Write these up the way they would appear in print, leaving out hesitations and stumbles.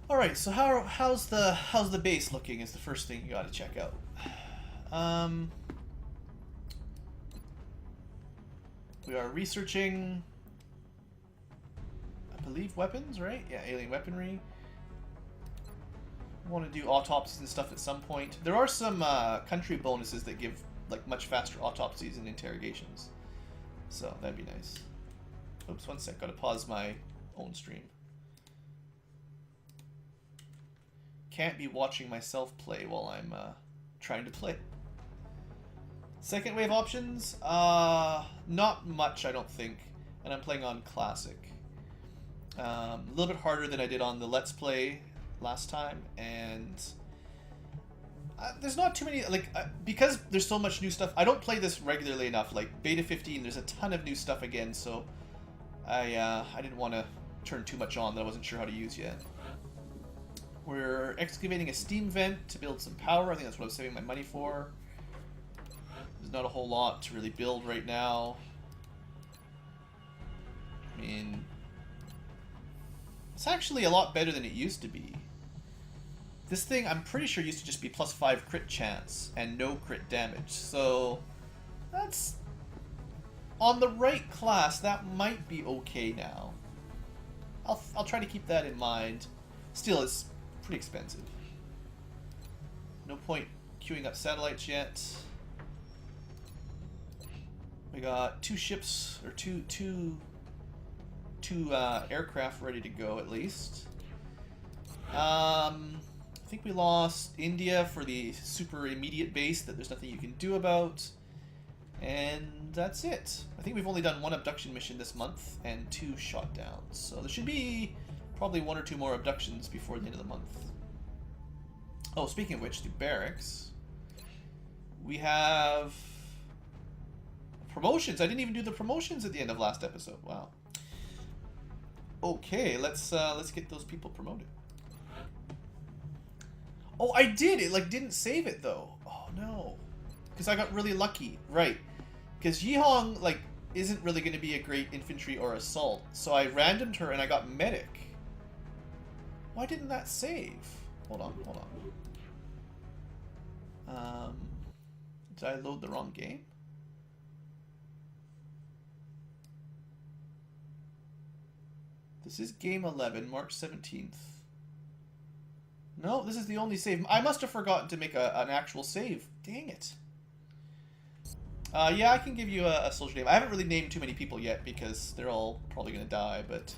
All right, so how's the base looking? Is the first thing you got to check out. We are researching, I believe, weapons, right? Yeah, alien weaponry. I want to do autopsies and stuff at some point. There are some country bonuses that give like much faster autopsies and interrogations, so that'd be nice. Oops, one sec. Gotta pause my own stream. Can't be watching myself play while I'm trying to play. Second wave options? Not much, I don't think. And I'm playing on Classic. A little bit harder than I did on the Let's Play last time, and there's not too many, like, because there's so much new stuff. I don't play this regularly enough. Like, Beta 15, there's a ton of new stuff again, so I didn't want to turn too much on that I wasn't sure how to use yet. We're excavating a steam vent to build some power. I think that's what I was saving my money for. There's not a whole lot to really build right now. I mean, it's actually a lot better than it used to be. This thing, I'm pretty sure, used to just be +5 crit chance and no crit damage. So, that's... on the right class, that might be okay now. I'll try to keep that in mind. Still, it's pretty expensive. No point queuing up satellites yet. We got 2 ships, or two aircraft ready to go at least. I think we lost India for the super immediate base that there's nothing you can do about. And that's it. I think we've only done 1 abduction mission this month and 2 shot downs. So there should be probably 1 or 2 more abductions before the end of the month. Oh, speaking of which, the barracks. We have promotions. I didn't even do the promotions at the end of last episode. Wow. Okay, let's get those people promoted. Oh, I did! It, like, didn't save it, though. Oh, no. Because I got really lucky. Right. Because Yihong, like, isn't really going to be a great infantry or assault. So I randomed her and I got medic. Why didn't that save? Hold on, hold on. Did I load the wrong game? This is game 11, March 17th. No, this is the only save. I must have forgotten to make an actual save. Dang it. Yeah, I can give you a soldier name. I haven't really named too many people yet because they're all probably going to die, but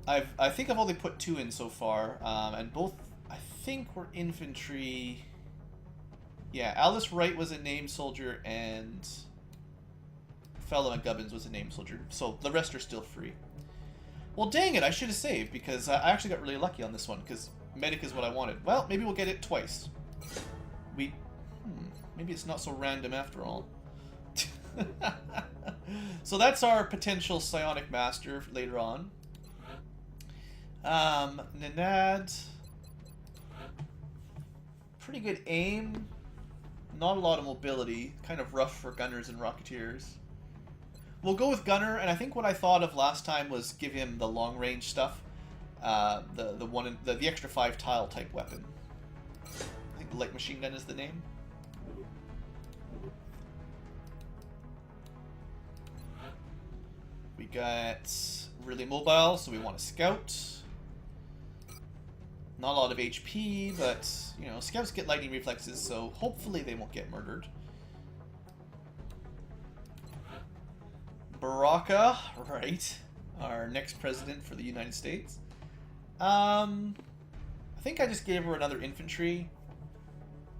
I think I've only put 2 in so far, and both, I think, were infantry. Yeah, Alice Wright was a named soldier, and Fella McGubbins was a named soldier, so the rest are still free. Well, dang it, I should have saved, because I actually got really lucky on this one, because medic is what I wanted. Well, maybe we'll get it twice. Maybe it's not so random after all. So that's our potential psionic master later on. Nanad. Pretty good aim. Not a lot of mobility. Kind of rough for gunners and rocketeers. We'll go with gunner, and I think what I thought of last time was give him the long range stuff. The extra 5 tile type weapon. I think the light machine gun is the name. We got really mobile, so we want to scout. Not a lot of HP, but, you know, scouts get lightning reflexes, so hopefully they won't get murdered. Baraka, right, our next president for the United States. I think I just gave her another infantry.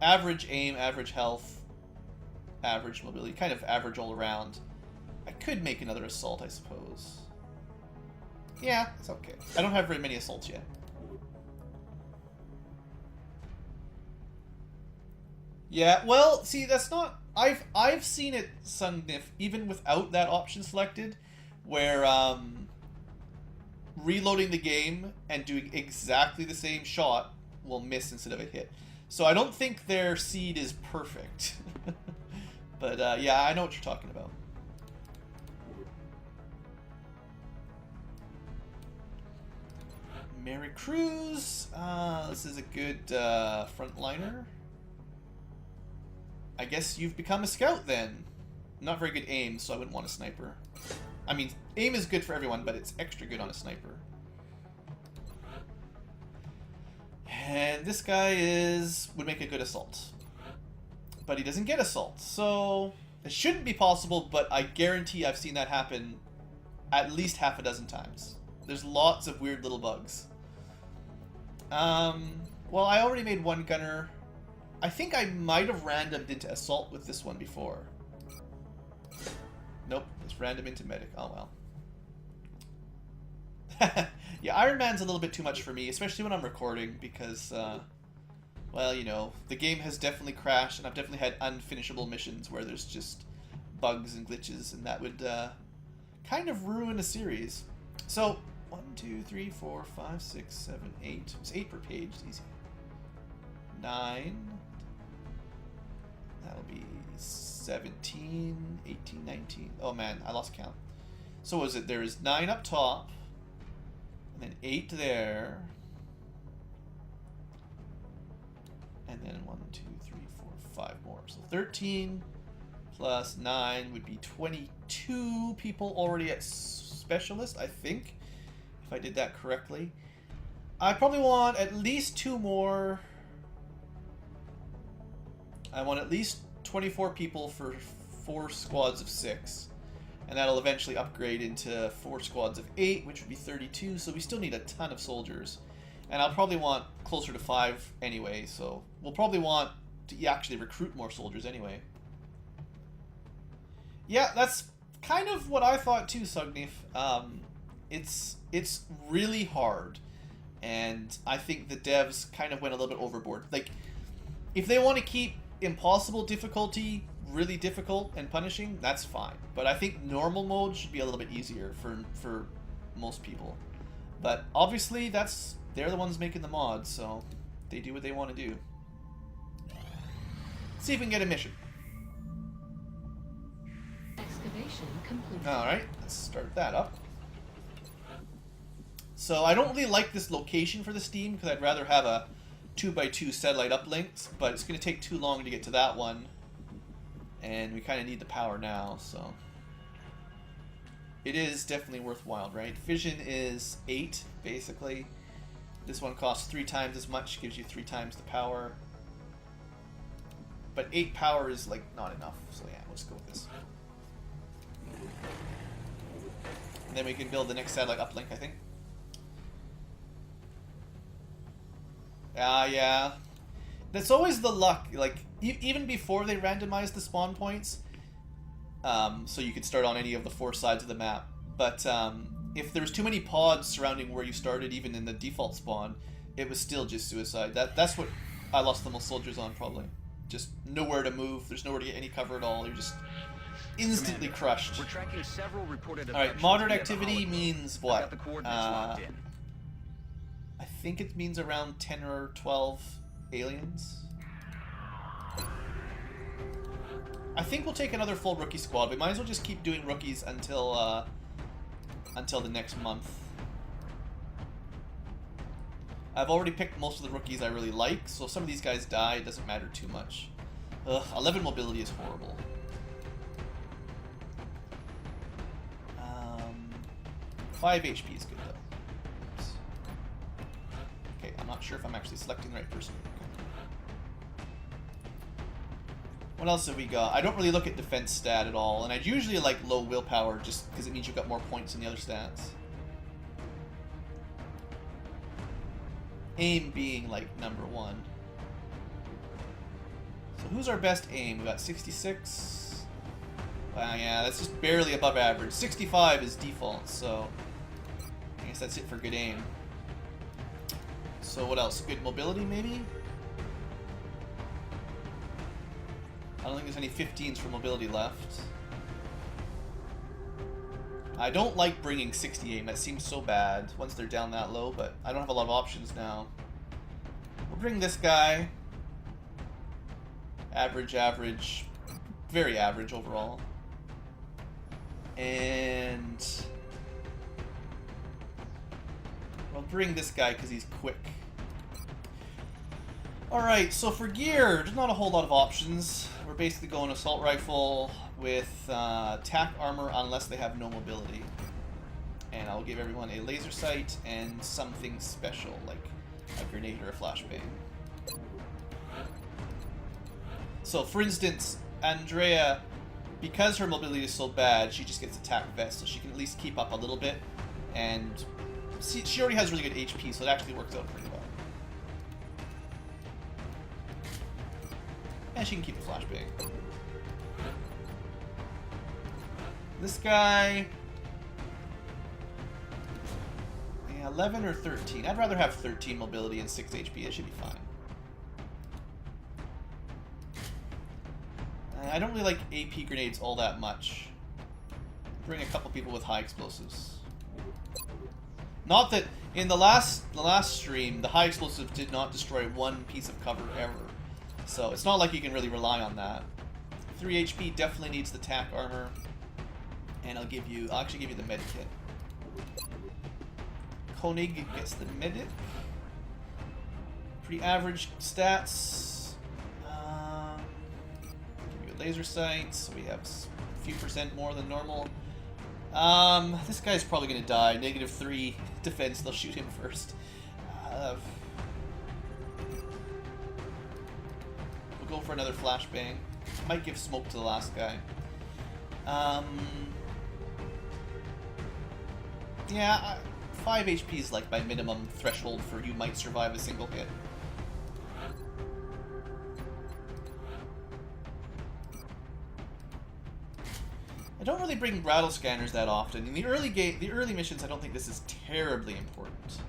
Average aim, average health, average mobility, kind of average all around. I could make another assault, I suppose. Yeah, it's okay. I don't have very many assaults yet. Yeah, well, see, that's not... I've seen it, Sungnif, even without that option selected, where reloading the game and doing exactly the same shot will miss instead of a hit. So I don't think their seed is perfect. But yeah, I know what you're talking about. Mary Cruz. This is a good frontliner. I guess you've become a scout then. Not very good aim, so I wouldn't want a sniper. I mean, aim is good for everyone, but it's extra good on a sniper. And this guy would make a good assault. But he doesn't get assault, so it shouldn't be possible, but I guarantee I've seen that happen at least half a dozen times. There's lots of weird little bugs. Well, I already made one gunner. I think I might have randomed into assault with this one before. Nope, it's random into medic. Oh well. Yeah, Iron Man's a little bit too much for me, especially when I'm recording, because, well, you know, the game has definitely crashed, and I've definitely had unfinishable missions where there's just bugs and glitches, and that would kind of ruin a series. So, 1, 2, 3, 4, 5, 6, 7, 8. It's 8 per page. It's easy. 9. That'll be 17, 18, 19. Oh man, I lost count. So was it? There is 9 up top, and then 8 there, and then 1, 2, 3, 4, 5 more. So 13 plus 9 would be 22 people already at specialist, I think, if I did that correctly. I probably want at least 2 more. I want at least 24 people for 4 squads of 6. And that'll eventually upgrade into 4 squads of 8, which would be 32. So we still need a ton of soldiers. And I'll probably want closer to 5 anyway. So we'll probably want to actually recruit more soldiers anyway. Yeah, that's kind of what I thought too, Sugnif. It's really hard. And I think the devs kind of went a little bit overboard. Like, if they want to keep impossible difficulty really difficult and punishing, that's fine, but I think normal mode should be a little bit easier for most people. But obviously they're the ones making the mods, so they do what they want to do. Let's see if we can get a mission. Excavation complete. Alright, let's start that up. So I don't really like this location for the Steam because I'd rather have a 2x2 satellite uplinks, but it's going to take too long to get to that one, and we kind of need the power now, so it is definitely worthwhile, right? Fission is 8, basically. This one costs 3 times as much, gives you 3 times the power, but 8 power is like not enough, so yeah, let's go with this. And then we can build the next satellite uplink, I think. Yeah. That's always the luck. Like, even before they randomize the spawn points, so you could start on any of the 4 sides of the map. But if there's too many pods surrounding where you started, even in the default spawn, it was still just suicide. That's what I lost the most soldiers on, probably. Just nowhere to move. There's nowhere to get any cover at all. You're just instantly crushed. We're tracking several reported Alright, moderate activity means what? Got the coordinates locked in. I think it means around 10 or 12 aliens. I think we'll take another full rookie squad. We might as well just keep doing rookies until the next month. I've already picked most of the rookies I really like, so if some of these guys die, it doesn't matter too much. Ugh, 11 mobility is horrible. 5 HP is good though. Oops. Okay, I'm not sure if I'm actually selecting the right person. What else have we got? I don't really look at defense stat at all, and I'd usually like low willpower just because it means you've got more points than the other stats. Aim being like number 1. So who's our best aim? We got 66. Yeah, that's just barely above average. 65 is default, so I guess that's it for good aim. So what else? Good mobility, maybe? I don't think there's any 15s for mobility left. I don't like bringing 60 aim. That seems so bad once they're down that low, but I don't have a lot of options now. We'll bring this guy. Average, average. Very average overall. And We'll bring this guy because he's quick. Alright, so for gear, there's not a whole lot of options. We're basically going assault rifle with attack armor unless they have no mobility. And I'll give everyone a laser sight and something special, like a grenade or a flashbang. So, for instance, Andrea, because her mobility is so bad, she just gets attack vest, so she can at least keep up a little bit. And she already has really good HP, so it actually works out pretty well. And she can keep the flashbang. This guy... yeah, 11 or 13. I'd rather have 13 mobility and 6 HP. It should be fine. I don't really like AP grenades all that much. Bring a couple people with high explosives. Not that in the last stream, the high explosive did not destroy one piece of cover ever. So it's not like you can really rely on that. 3 HP definitely needs the tack armor. And I'll actually give you the med kit. Koenig gets the medic. Pretty average stats. Give you a laser sight, so we have a few percent more than normal. This guy's probably gonna die. -3 defense, they'll shoot him first. We'll go for another flashbang. Might give smoke to the last guy. Yeah, 5 HP is like my minimum threshold for you might survive a single hit. I don't really bring rattle scanners that often. In the early missions, I don't think this is terribly important.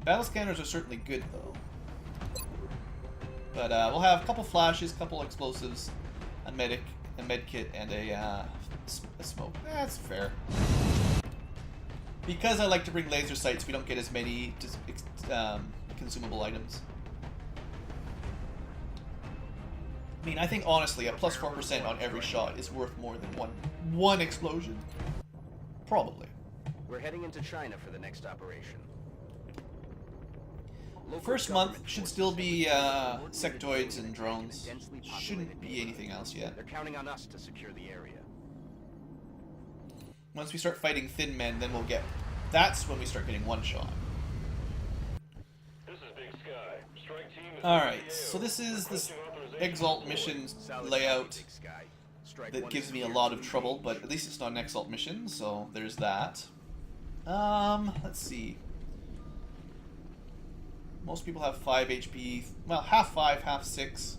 Battle scanners are certainly good though. But we'll have a couple flashes, couple explosives, a medic, a med kit, and a smoke. That's fair. Because I like to bring laser sights, we don't get as many consumable items. I mean, I think honestly, a plus 4% on every shot is worth more than one explosion. Probably. We're heading into China for the next operation. First month should still be sectoids and drones. Shouldn't be anything else yet. They're counting on us to secure the area. Once we start fighting thin men, then we'll get... that's when we start getting one shot. This is Big Sky. Strike team is Alright, so this is this Exalt mission layout that gives me a lot of trouble, but at least it's not an Exalt mission, so there's that. Let's see. Most people have 5 HP. Well, half 5, half 6.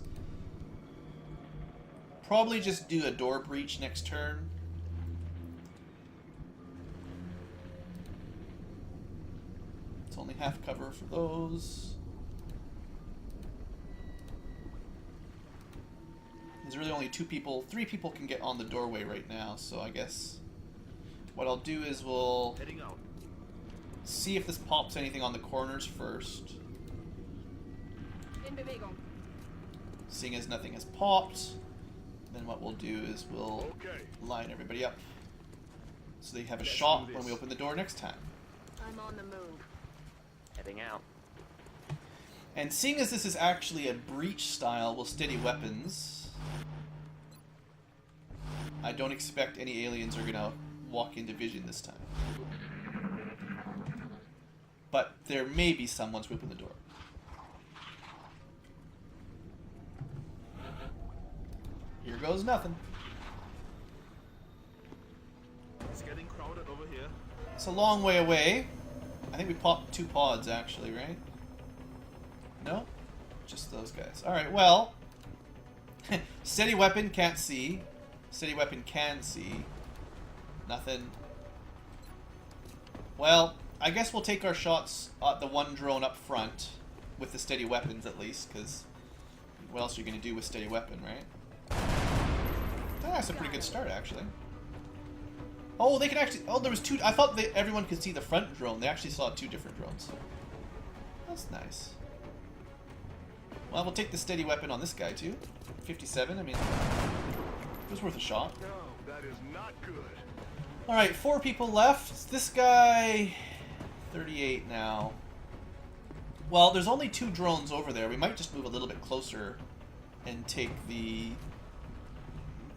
Probably just do a door breach next turn. It's only half cover for those. There's really only 2 people. 3 people can get on the doorway right now, so I guess what I'll do is we'll see if this pops anything on the corners first. Seeing as nothing has popped, then what we'll do is we'll line everybody up so they have a shot when we open the door next time. I'm on the move. Heading out. And seeing as this is actually a breach style with steady weapons, I don't expect any aliens are gonna walk into vision this time. But there may be some once we open the door. Here goes nothing. It's getting crowded over here. It's a long way away. I think we popped 2 pods actually, right? No? Just those guys. Alright, well. Steady weapon, can't see. Steady weapon can see. Nothing. Well, I guess we'll take our shots at the one drone up front. With the steady weapons at least, because what else are you going to do with steady weapon, right? That's a pretty good start, actually. Oh, they can actually... oh, there was 2... I thought that everyone could see the front drone. They actually saw 2 different drones. That's nice. Well, we'll take the steady weapon on this guy, too. 57, I mean... it was worth a shot. No, that is not good. Alright, 4 people left. This guy... 38 now. Well, there's only 2 drones over there. We might just move a little bit closer and take the...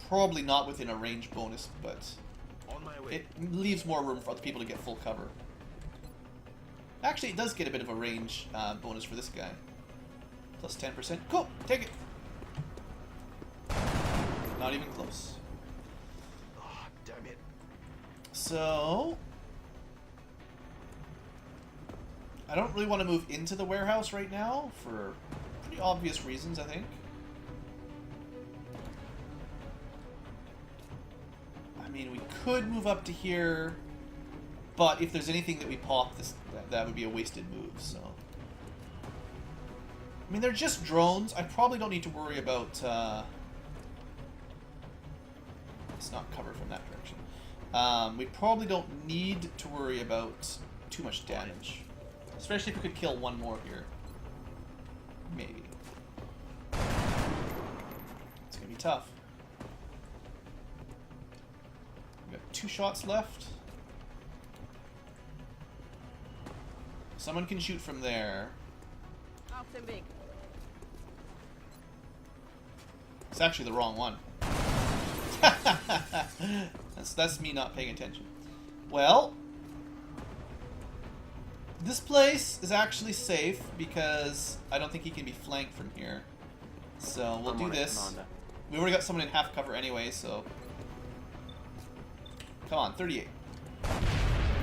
Probably not within a range bonus, but On my way. it leaves more room for other people to get full cover. Actually, it does get a bit of a range bonus for this guy. Plus 10%. Cool, take it. Not even close. Oh, damn it. So... I don't really want to move into the warehouse right now for pretty obvious reasons, I think. I mean, we could move up to here, but if there's anything that we pop, that would be a wasted move, so... I mean, they're just drones. I probably don't need to worry about... It's not covered from that direction. We probably don't need to worry about too much damage. Especially if we could kill one more here. Maybe. It's gonna be tough. We got 2 shots left. Someone can shoot from there. It's actually the wrong one. that's me not paying attention. Well, this place is actually safe because I don't think he can be flanked from here. So we'll do this. We already got someone in half cover anyway, so... Come on, 38.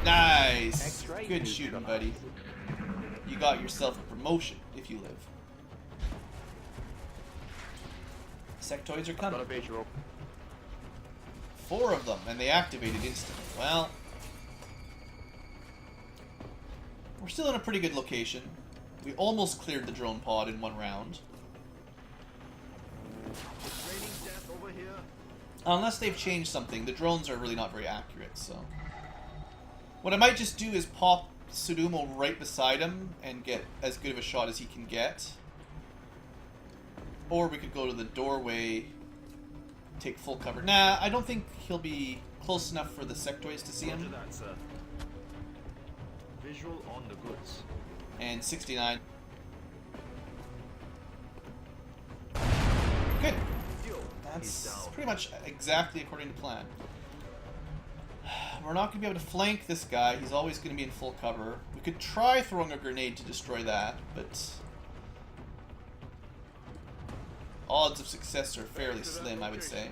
Nice! Good shooting, buddy. You got yourself a promotion, if you live. Sectoids are coming. Got a visual. 4 of them, and they activated instantly. Well... We're still in a pretty good location. We almost cleared the drone pod in 1 round. Raining death over here. Unless they've changed something. The drones are really not very accurate, so... What I might just do is pop Sudumo right beside him and get as good of a shot as he can get. Or we could go to the doorway, take full cover. Nah, I don't think he'll be close enough for the sectoids to see him. Roger that, sir. Visual on the goods. And 69. Good. That's pretty much exactly according to plan. We're not going to be able to flank this guy. He's always going to be in full cover. We could try throwing a grenade to destroy that, but... odds of success are fairly slim, I would say.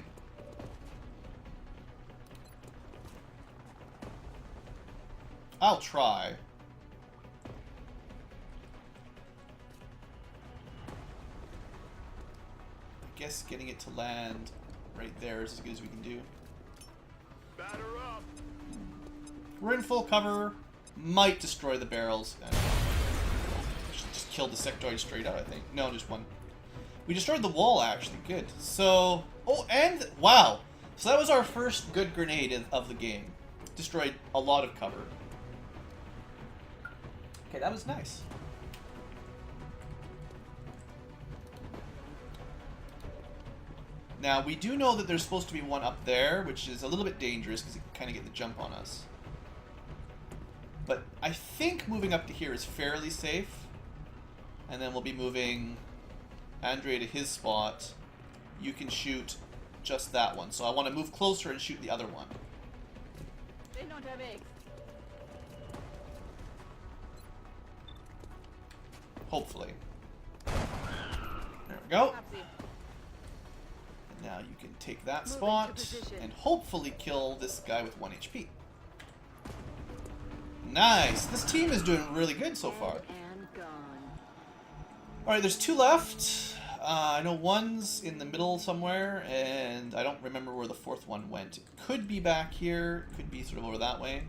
I'll try. I guess getting it to land right there is as good as we can do. Batter up. We're in full cover. Might destroy the barrels. Should just kill the sectoid straight out, I think. No, just one. We destroyed the wall, actually. Good. So... oh, and... wow. So that was our first good grenade of the game. Destroyed a lot of cover. Okay, that was nice. Now, we do know that there's supposed to be one up there, which is a little bit dangerous because it can kind of get the jump on us. But I think moving up to here is fairly safe. And then we'll be moving Andre to his spot. You can shoot just that one. So I want to move closer and shoot the other one. They don't have eggs. Hopefully. There we go. Topsy. Now you can take that Moving to spot position. and hopefully kill this guy with 1 HP. Nice! This team is doing really good so far. And gone. Alright, there's 2 left. I know one's in the middle somewhere, and I don't remember where the 4th one went. It could be back here, could be sort of over that way.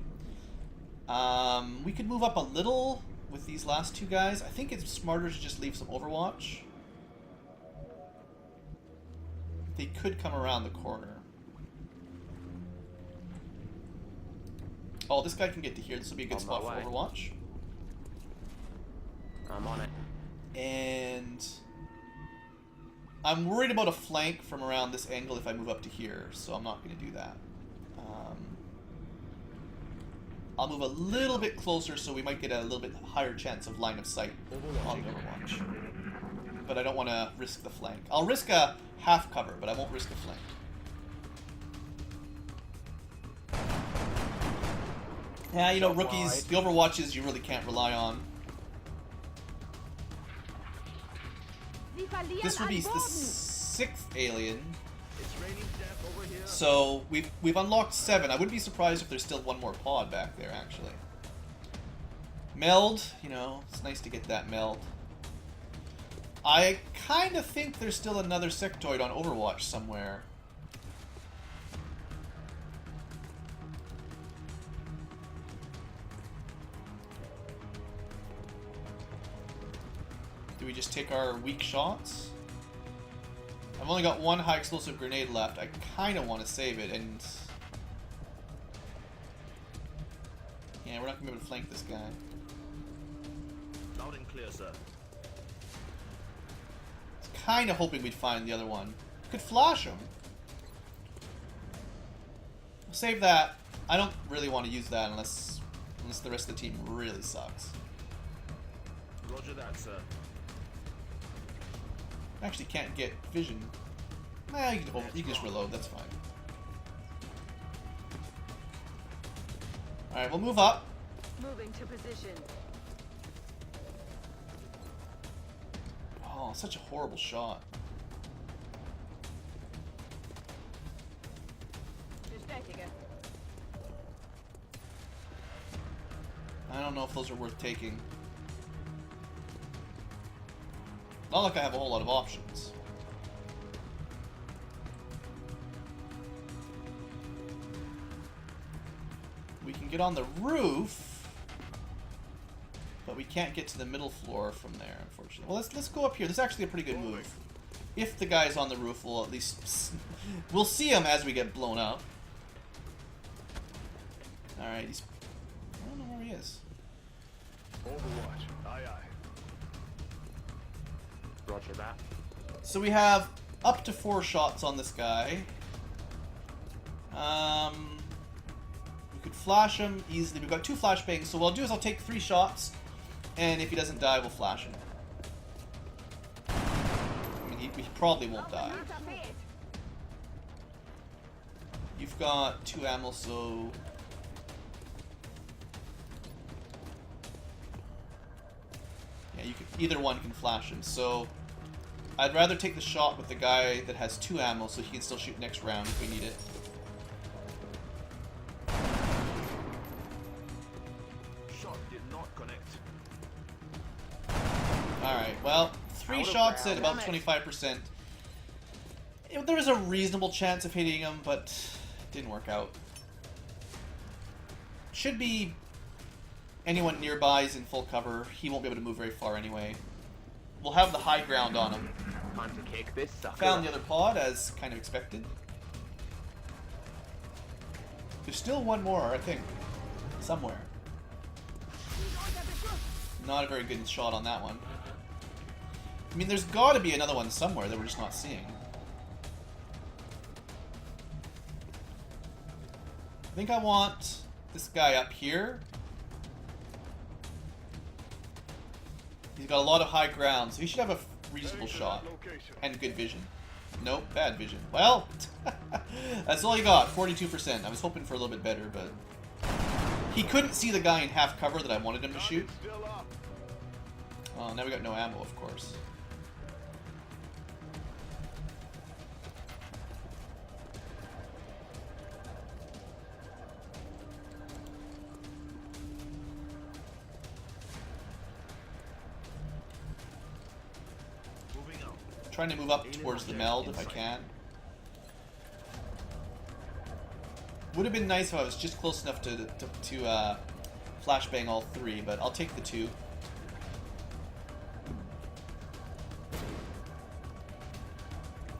We could move up a little with these last 2 guys. I think it's smarter to just leave some overwatch. They could come around the corner. Oh, this guy can get to here. This will be a good On my spot for way. overwatch. I'm on it. And I'm worried about a flank from around this angle if I move up to here, so I'm not going to do that. I'll move a little bit closer so we might get a little bit higher chance of line of sight on Overwatch. But I don't want to risk the flank. I'll risk a half cover, but I won't risk a flank. Yeah, you know, rookies, the Overwatches you really can't rely on. This would be the 6th alien. It's raining death over here. So we've unlocked 7. I wouldn't be surprised if there's still one more pod back there, actually. Meld, you know, it's nice to get that meld. I kind of think there's still another sectoid on Overwatch somewhere. Do we just take our weak shots? I've only got one high explosive grenade left. I kind of want to save it, and yeah, we're not gonna be able to flank this guy. Loud and clear, sir. Kind of hoping we'd find the other one. Could flash him. Save that. I don't really want to use that unless the rest of the team really sucks. Roger that, sir. Actually can't get vision. Nah, you can just reload, that's fine. Alright, we'll move up. Moving to position. Oh, such a horrible shot. Bestätige. I don't know if those are worth taking. Not like I have a whole lot of options. We can get on the roof, but we can't get to the middle floor from there, unfortunately. Well, let's go up here. This is actually a pretty good move. If the guy's on the roof, we'll at least we'll see him as we get blown up. All right, he's. I don't know where he is. Overwatch. Aye, aye. Roger that. So we have up to 4 shots on this guy. We could flash him easily. We've got 2 flashbangs, so what I'll do is I'll take 3 shots, and if he doesn't die, we'll flash him. I mean, he probably won't die. You've got 2 ammo, so... yeah, you could, either one can flash him, so... I'd rather take the shot with the guy that has 2 ammo so he can still shoot next round if we need it. Shot did not connect. Alright, well, 3 shots at about 25%. There was a reasonable chance of hitting him, but it didn't work out. Should be anyone nearby is in full cover. He won't be able to move very far anyway. We'll have the high ground on him. Time to kick this sucker. Found the other pod, as kind of expected. There's still one more, I think. Somewhere. Not a very good shot on that one. I mean, there's got to be another one somewhere that we're just not seeing. I think I want this guy up here. He's got a lot of high ground, so he should have a reasonable shot. And good vision. Nope, bad vision. Well, that's all he got, 42%. I was hoping for a little bit better, but... he couldn't see the guy in half cover that I wanted him to shoot. Oh, now we got no ammo, of course. Moving out. Trying to move up towards the meld if I can. Would have been nice if I was just close enough to flashbang all 3, but I'll take the 2.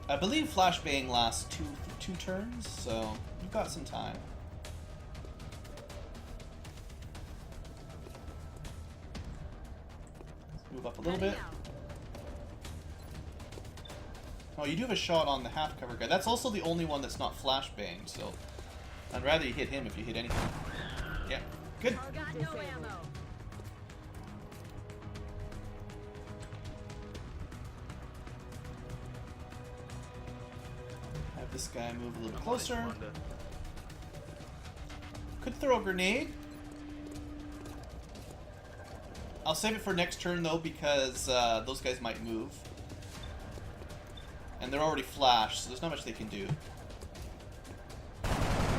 I believe flashbang lasts two turns, so you've got some time. Let's move up a little bit. Oh, you do have a shot on the half cover guy. That's also the only one that's not flashbang, so I'd rather you hit him if you hit anything. Yeah. Good. Got no ammo. Have this guy move a little I'm on it, closer. Commander. Could throw a grenade. I'll save it for next turn though because those guys might move. And they're already flashed, so there's not much they can do.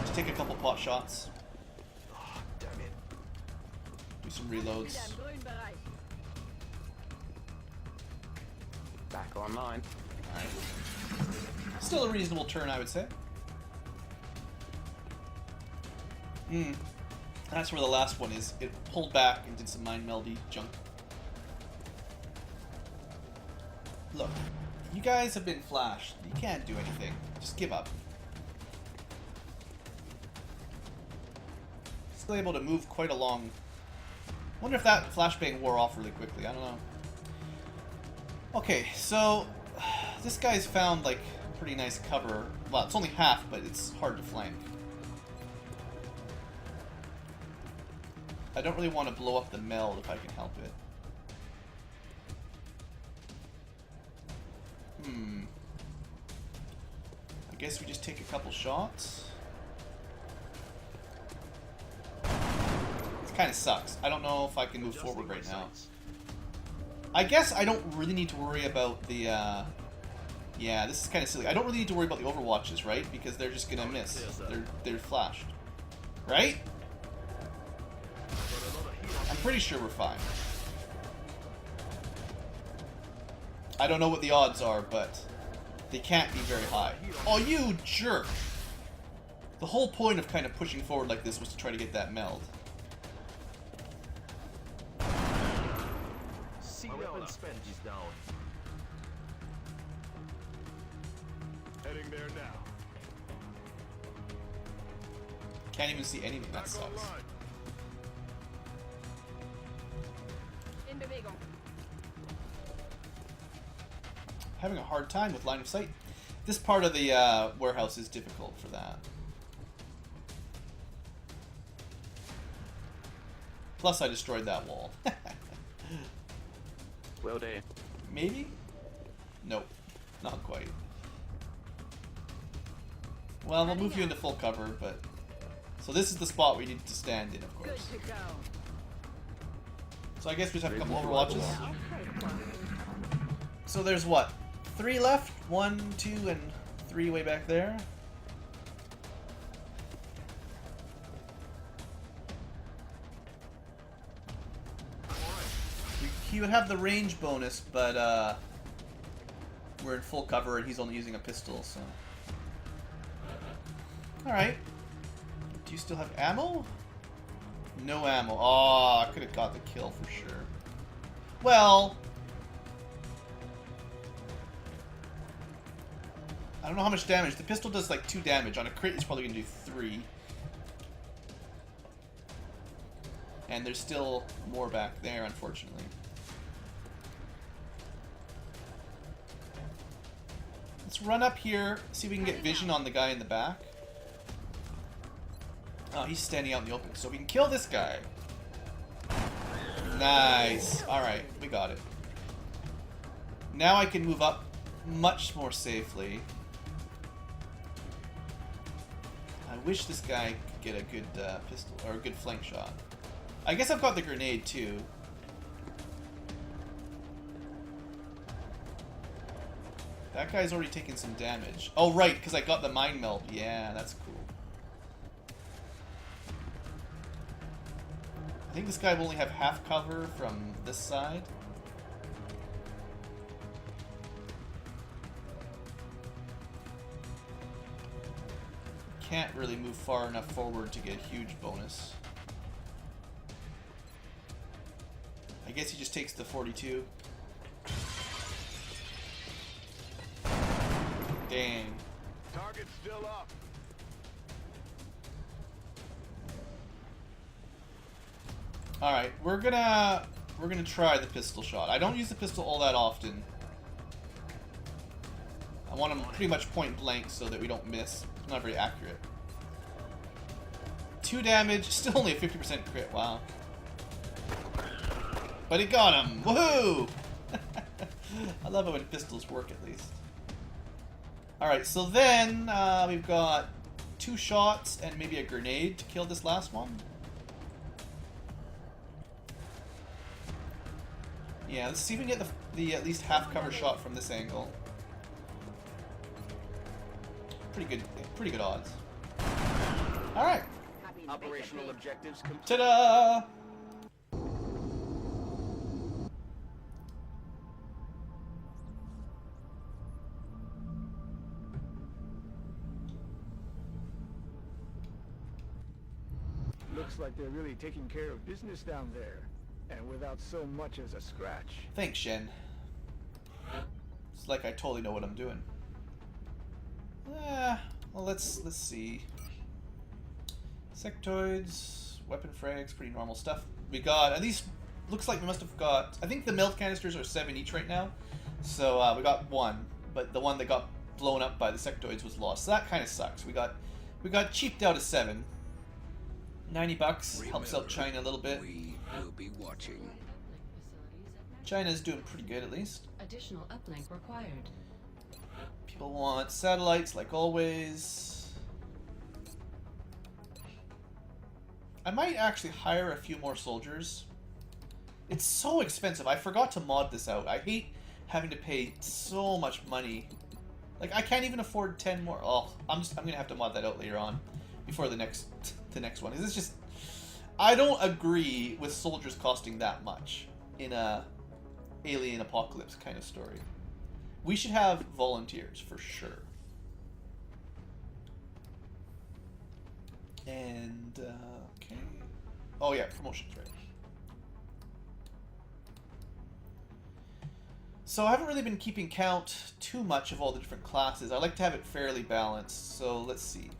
Just take a couple pot shots. Ah, damn it. Do some reloads. Wieder im grünen Bereich. Back online. Alright. Still a reasonable turn, I would say. That's where the last one is. It pulled back and did some mind meldy junk. Look, you guys have been flashed. You can't do anything. Just give up. Still able to move quite a long. Wonder if that flashbang wore off really quickly. I don't know. Okay, so this guy's found like pretty nice cover. Well, it's only half, but it's hard to flank. I don't really want to blow up the meld if I can help it. I guess we just take a couple shots. It kind of sucks. I don't know if I can move forward right now. I guess I don't really need to worry about the, yeah, this is kind of silly. I don't really need to worry about the overwatches, right? Because they're just gonna miss. They're flashed. Right? I'm pretty sure we're fine. I don't know what the odds are, but they can't be very high. Oh, you jerk! The whole point of kind of pushing forward like this was to try to get that meld. My weapon spent is down. Heading there now. Can't even see anything. That Back sucks. online. In Bewegung. Having a hard time with line of sight. This part of the warehouse is difficult for that. Plus, I destroyed that wall. Will do. Maybe? Nope. Not quite. Well, we'll move you into full cover, but... So this is the spot we need to stand in, of Good course. to go. So I guess we just have a couple Ready to overwatches. I'll take one. So there's what? 3 left? 1, 2, and 3 way back there. He would have the range bonus, but we're in full cover and he's only using a pistol, so... Alright. Do you still have ammo? No ammo. Oh, I could have got the kill for sure. Well... I don't know how much damage. The pistol does like 2 damage. On a crit, it's probably going to do 3. And there's still more back there, unfortunately. Let's run up here, see if we can get vision on the guy in the back. Oh, he's standing out in the open, so we can kill this guy. Nice. Alright, we got it. Now I can move up much more safely. I wish this guy could get a good pistol, or a good flank shot. I guess I've got the grenade too. That guy's already taken some damage. Oh, right, because I got the mind meld. Yeah, that's cool. I think this guy will only have half cover from this side. Can't really move far enough forward to get a huge bonus. I guess he just takes the 42. Dang. Target's still up. Alright, we're gonna try the pistol shot. I don't use the pistol all that often. I want him pretty much point blank so that we don't miss. It's not very accurate. 2 damage, still only a 50% crit, wow. But he got him! Woohoo! I love it when pistols work at least. Alright, so then we've got 2 shots and maybe a grenade to kill this last one. Yeah, let's see if we can get the at least half cover shot from this angle. Pretty good odds. Alright. Operational objectives complete. Ta-da! Looks like they're really taking care of business down there, and without so much as a scratch. Thanks, Shen. It's like I totally know what I'm doing. Well, let's see. Sectoids, weapon frags, pretty normal stuff. We got, at least, looks like we must have got, I think the meld canisters are 7 each right now. So we got 1, but the one that got blown up by the sectoids was lost. So that kind of sucks. We got cheaped out of 7. $90 helps out China a little bit. We will be watching. China's doing pretty good at least. Additional uplink required. People want satellites like always. I might actually hire a few more soldiers. It's so expensive. I forgot to mod this out. I hate having to pay so much money. Like I can't even afford 10 more. Oh, I'm gonna have to mod that out later on, before the next one. Because it's just, I don't agree with soldiers costing that much in a alien apocalypse kind of story. We should have volunteers for sure. And okay. Oh yeah, promotions, right? So I haven't really been keeping count too much of all the different classes. I like to have it fairly balanced. So let's see.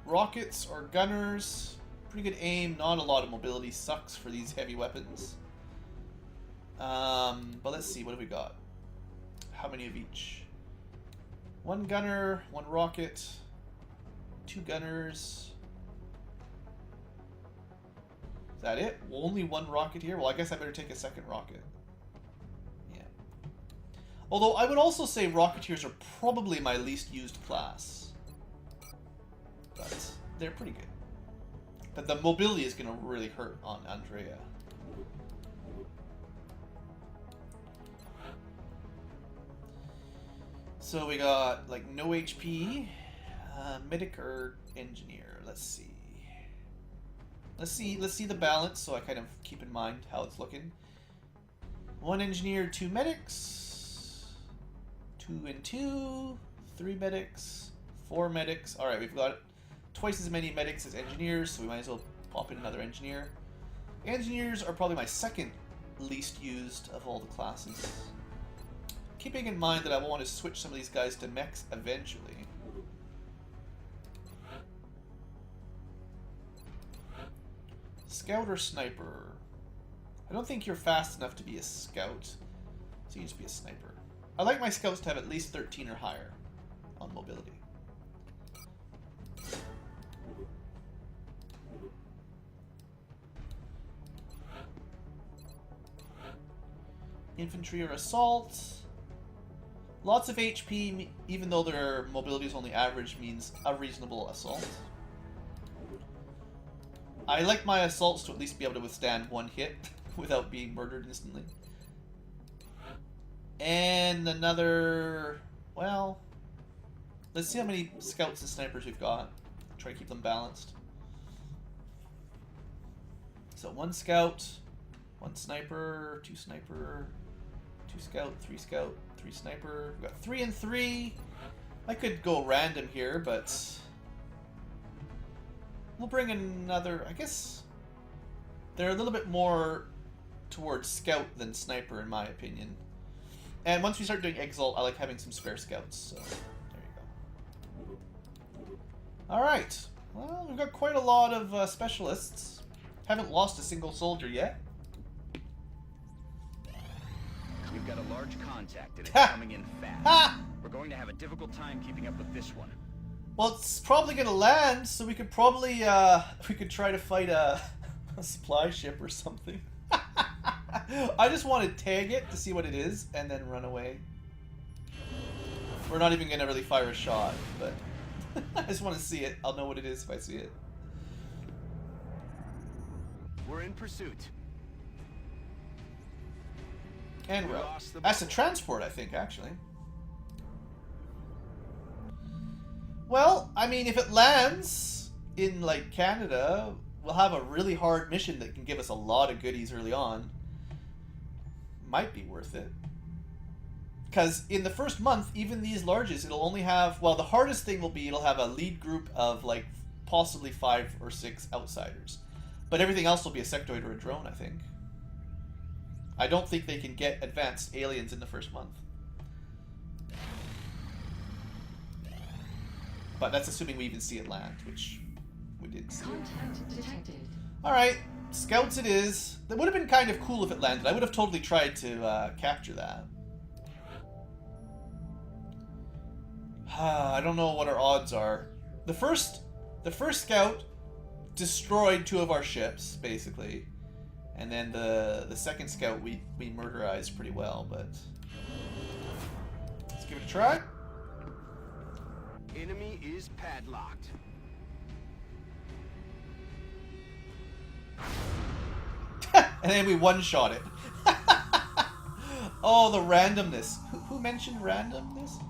Rockets or gunners, pretty good aim, not a lot of mobility, sucks for these heavy weapons. But let's see, what have we got? How many of each? 1 gunner, 1 rocket, 2 gunners. Is that it? Only 1 rocket here? Well, I guess I better take a second rocket. Yeah. Although I would also say Rocketeers are probably my least used class. But they're pretty good. But the mobility is going to really hurt on Andrea. So we got like no HP, medic or engineer. Let's see. Let's see the balance, so I kind of keep in mind how it's looking. 1 engineer, 2 medics, 2 and 2, 3 medics, 4 medics. All right, we've got twice as many medics as engineers, so we might as well pop in another engineer. Engineers are probably my second least used of all the classes. Keeping in mind that I want to switch some of these guys to mechs eventually. Scout or sniper? I don't think you're fast enough to be a scout, so you just be a sniper. I like my scouts to have at least 13 or higher on mobility. Infantry or assault. Lots of HP, even though their mobility is only average, means a reasonable assault. I like my assaults to at least be able to withstand 1 hit without being murdered instantly. And another... well... let's see how many scouts and snipers we've got. Try to keep them balanced. So 1 scout, 1 sniper, 2 sniper, 2 scout, 3 scout, 3 sniper. We've got 3 and 3. I could go random here, but we'll bring another. I guess they're a little bit more towards scout than sniper, in my opinion. And once we start doing exalt, I like having some spare scouts. So there you go. All right. Well, we've got quite a lot of specialists. Haven't lost a single soldier yet. We've got a large contact and it's Ha! coming in fast. Ha! We're going to have a difficult time keeping up with this one. Well, it's probably gonna land, so we could probably we could try to fight a supply ship or something. I just want to tag it to see what it is and then run away. We're not even gonna really fire a shot, but I just want to see it. I'll know what it is if I see it. We're in pursuit. And We route. lost the That's a transport, I think, actually. Well, I mean, if it lands in, like, Canada, we'll have a really hard mission that can give us a lot of goodies early on. Might be worth it. Because in the first month, even these larges, it'll only have... Well, the hardest thing will be it'll have a lead group of, like, possibly 5 or 6 outsiders. But everything else will be a sectoid or a drone, I think. I don't think they can get advanced aliens in the first month. But that's assuming we even see it land, which we didn't see. Contact detected. Alright, scouts it is. That would have been kind of cool if it landed. I would have totally tried to capture that. I don't know what our odds are. The first scout destroyed 2 of our ships, basically. And then the second scout we murderized pretty well, but... Let's give it a try. Enemy is padlocked. And then we one-shot it. Oh, the randomness. Who mentioned randomness?